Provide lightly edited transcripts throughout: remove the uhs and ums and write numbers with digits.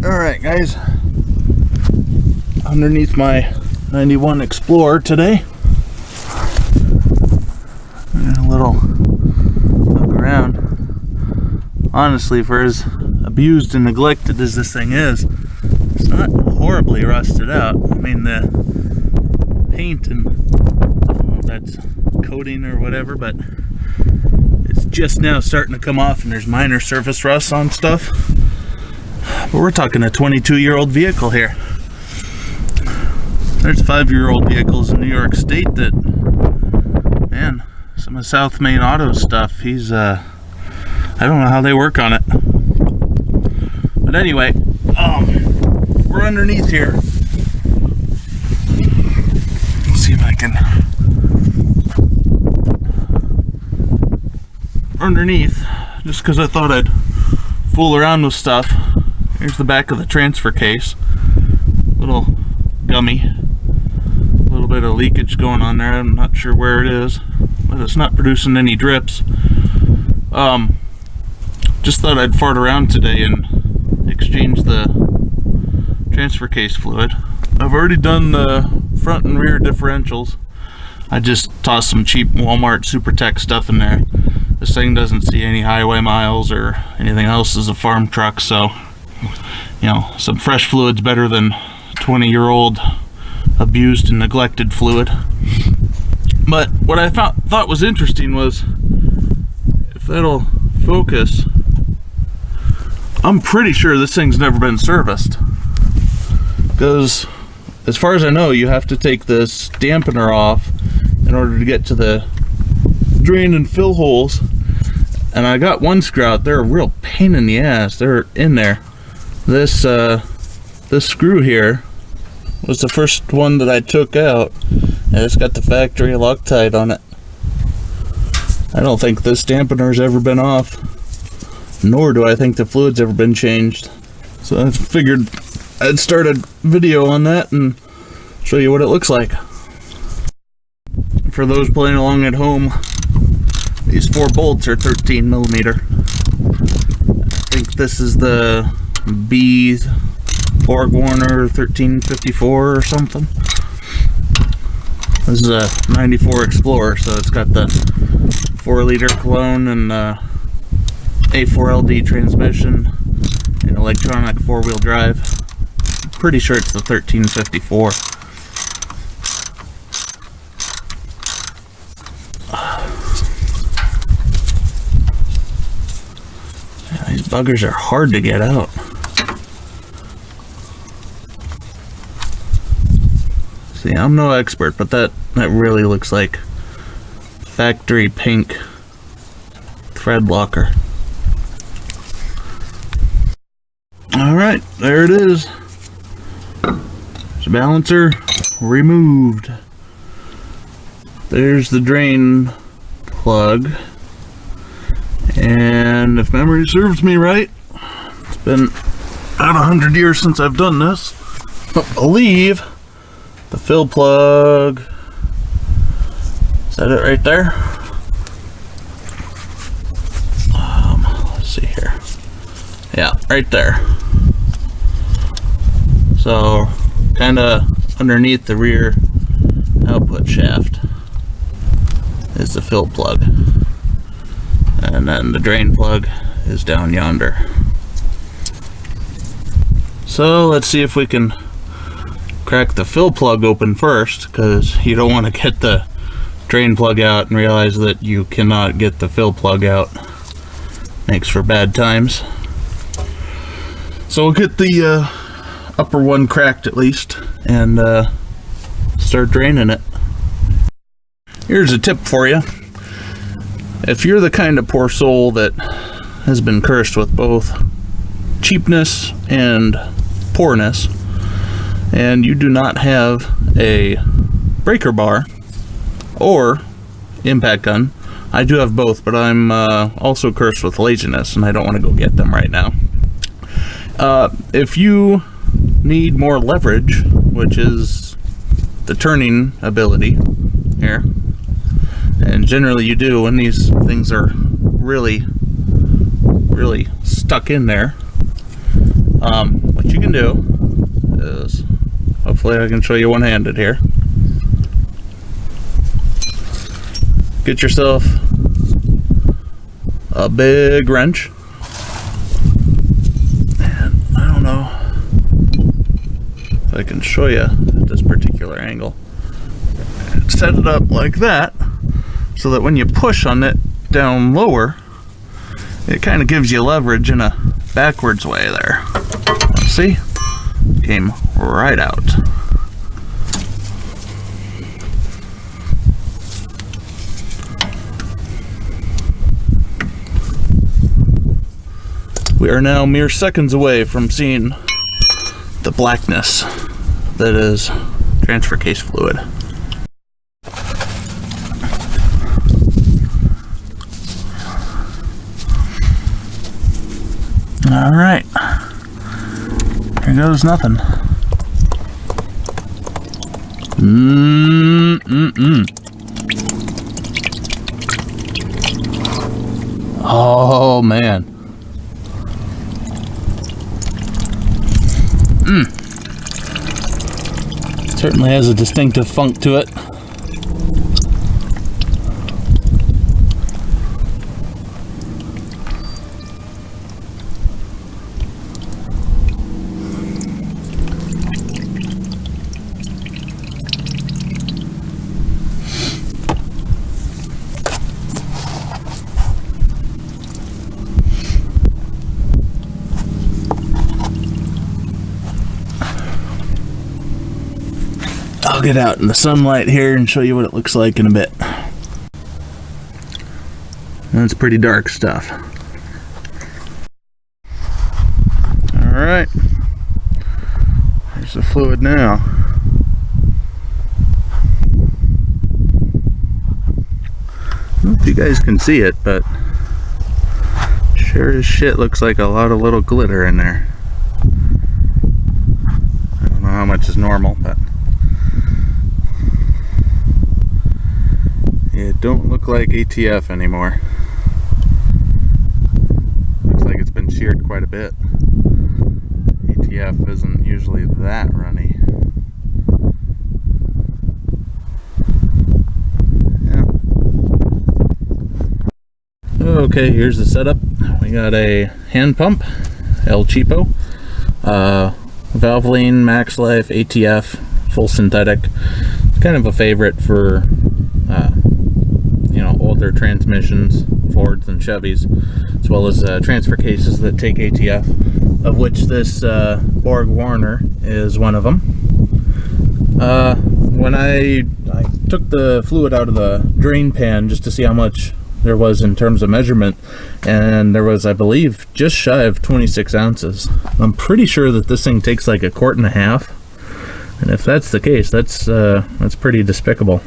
Alright guys, underneath my 91 Explorer today. And a little look around. Honestly, for as abused and neglected as this thing is, it's not horribly rusted out. I mean, the paint and that's coating or whatever, but it's just now starting to come off and there's minor surface rust on stuff. But we're talking a 22-year-old vehicle here. There's 5-year-old vehicles in New York State that, man, some of South Main Auto stuff, I don't know how they work on it. But anyway, we're underneath here. Let's see if I can. Underneath, just because I thought I'd fool around with stuff. Here's the back of the transfer case. Little gummy. A little bit of leakage going on there. I'm not sure where it is, but it's not producing any drips. Just thought I'd fart around today and exchange the transfer case fluid. I've already done the front and rear differentials. I just tossed some cheap Walmart SuperTech stuff in there. This thing doesn't see any highway miles or anything else as a farm truck, so you know, some fresh fluid's better than 20-year-old abused and neglected fluid. But what I thought was interesting was, if that'll focus, I'm pretty sure this thing's never been serviced. Because as far as I know, you have to take this dampener off in order to get to the drain and fill holes. And I got one screw out. They're a real pain in the ass. They're in there. This screw here was the first one that I took out, and it's got the factory Loctite on it. I don't think this dampener's ever been off, nor do I think the fluid's ever been changed. So I figured I'd start a video on that and show you what it looks like. For those playing along at home, these 4 bolts are 13 millimeter. I think this is the Borg 1354 or something. This is a 94 Explorer, so it's got the 4-liter cologne and A4LD transmission and electronic 4-wheel drive. I'm pretty sure it's the 1354. Yeah, these buggers are hard to get out. See, I'm no expert, but that really looks like factory pink thread locker. Alright, there it is. There's a balancer removed. There's the drain plug. And if memory serves me right, it's been about 100 years since I've done this. I believe the fill plug, is that it right there? Let's see here. Yeah, right there. So, kind of underneath the rear output shaft is the fill plug. And then the drain plug is down yonder. So, let's see if we can crack the fill plug open first, because you don't want to get the drain plug out and realize that you cannot get the fill plug out. Makes for bad times. So we'll get the upper one cracked at least and start draining it. Here's a tip for you. If you're the kind of poor soul that has been cursed with both cheapness and poorness, and you do not have a breaker bar or impact gun, I do have both, but I'm also cursed with laziness and I don't want to go get them right now. If you need more leverage, which is the turning ability here, and generally you do when these things are really stuck in there, What you can do is, hopefully I can show you one-handed here. Get yourself a big wrench. And I don't know if I can show you at this particular angle. Set it up like that so that when you push on it down lower, it kind of gives you leverage in a backwards way there. See? Came right out. We are now mere seconds away from seeing the blackness that is transfer case fluid. All right, here goes nothing. Oh man. Certainly has a distinctive funk to it. I'll get out in the sunlight here and show you what it looks like in a bit. That's pretty dark stuff. Alright. There's the fluid now. I don't know if you guys can see it, but sure as shit looks like a lot of little glitter in there. I don't know how much is normal, but it don't look like ATF anymore. Looks like it's been sheared quite a bit. ATF isn't usually that runny. Yeah. Okay, here's the setup. We got a hand pump, El Cheapo, Valvoline, Max Life, ATF, full synthetic. It's kind of a favorite for older transmissions, Fords and Chevys, as well as transfer cases that take ATF, of which this Borg Warner is one of them. When I took the fluid out of the drain pan just to see how much there was in terms of measurement, and there was, I believe, just shy of 26 ounces. I'm pretty sure that this thing takes like 1.5 quarts, and if that's the case, that's pretty despicable.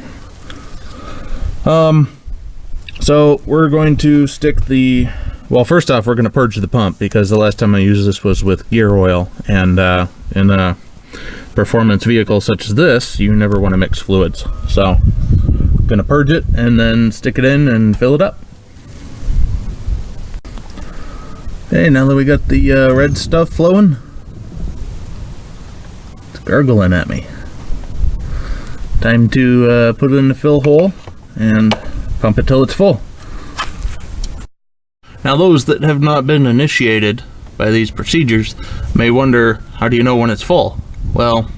So we're going to stick the, well, first off, we're going to purge the pump, because the last time I used this was with gear oil, and in a performance vehicle such as this, you never want to mix fluids. So I'm going to purge it and then stick it in and fill it up. Okay, now that we got the red stuff flowing, it's gurgling at me. Time to put it in the fill hole and pump it till it's full. Now, those that have not been initiated by these procedures may wonder, how do you know when it's full? Well,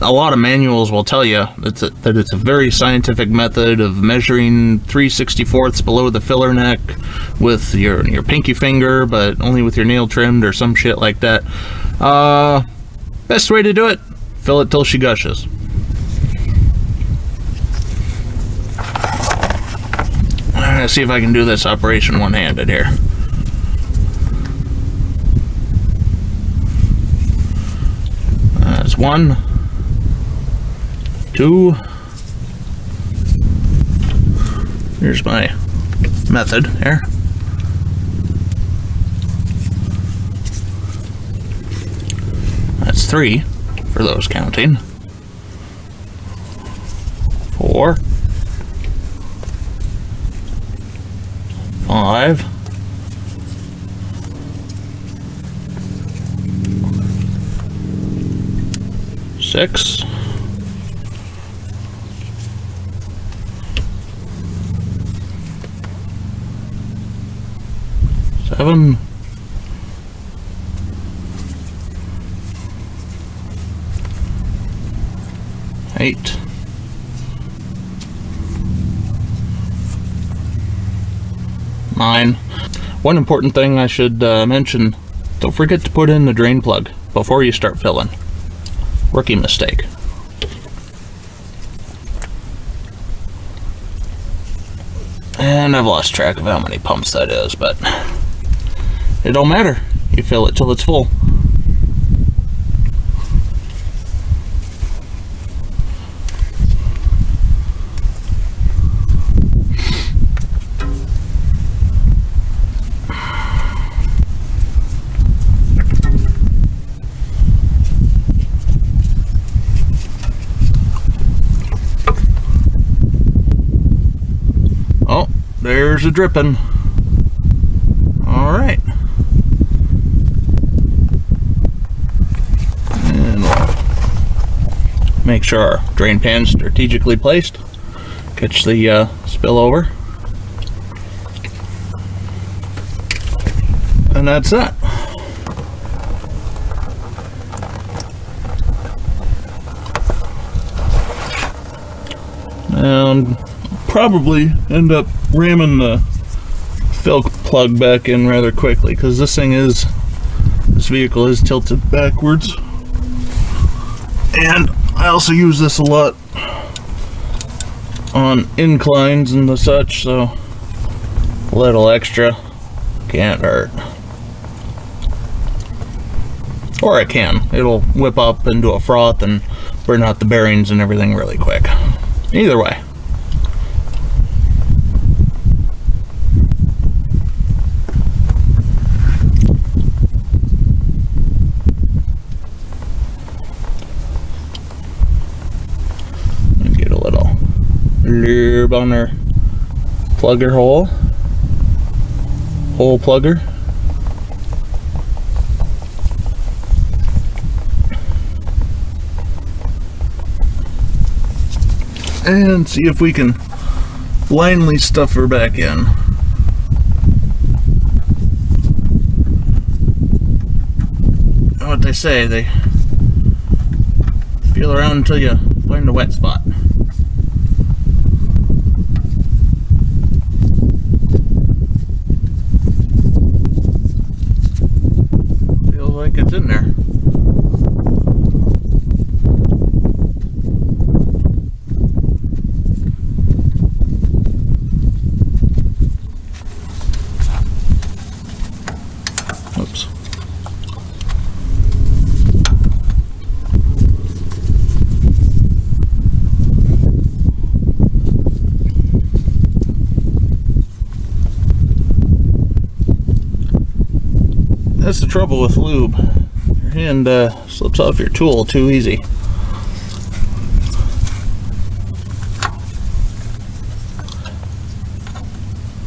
a lot of manuals will tell you that it's a very scientific method of measuring 3/64 below the filler neck with your pinky finger, but only with your nail trimmed or some shit like that. Best way to do it, fill it till she gushes. I'm gonna see if I can do this operation one-handed here. That's 1, 2. Here's my method here. That's 3 for those counting. 4. 5. 6. 7. 8. 9. One important thing I should mention, don't forget to put in the drain plug before you start filling. Rookie mistake. And I've lost track of how many pumps that is, but it don't matter. You fill it till it's full. Oh, there's a dripping. All right. And we'll make sure our drain pan's strategically placed. Catch the spill over. And that's that. And probably end up ramming the fill plug back in rather quickly, because this vehicle is tilted backwards, and I also use this a lot on inclines and the such, so a little extra can't hurt. Or it can. It'll whip up into a froth and burn out the bearings and everything really quick. Either way. Get a little lube on our plugger hole plugger. And see if we can blindly stuff her back in. What they say, they feel around until you find a wet spot. Feels like it's in there. Oops. That's the trouble with lube. Your hand slips off your tool too easy.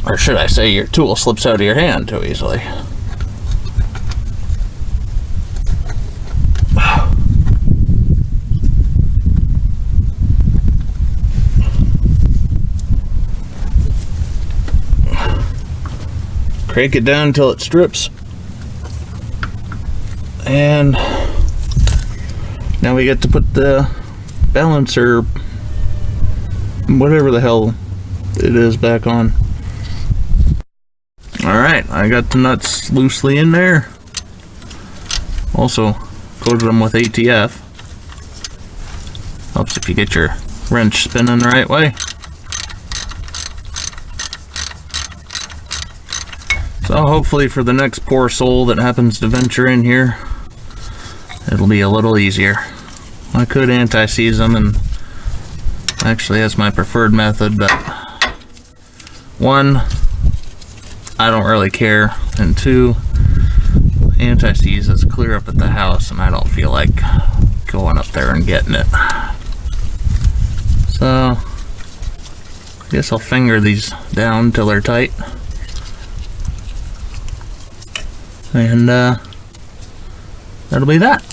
Or should I say, your tool slips out of your hand too easily. Crank it down until it strips. And now we get to put the balancer, whatever the hell it is, back on. Alright, I got the nuts loosely in there. Also coated them with ATF. Helps if you get your wrench spinning the right way. So hopefully for the next poor soul that happens to venture in here, it'll be a little easier. I could anti-seize them, and actually that's my preferred method, but one, I don't really care, and two, anti-seize is clear up at the house and I don't feel like going up there and getting it. So I guess I'll finger these down till they're tight. And that'll be that.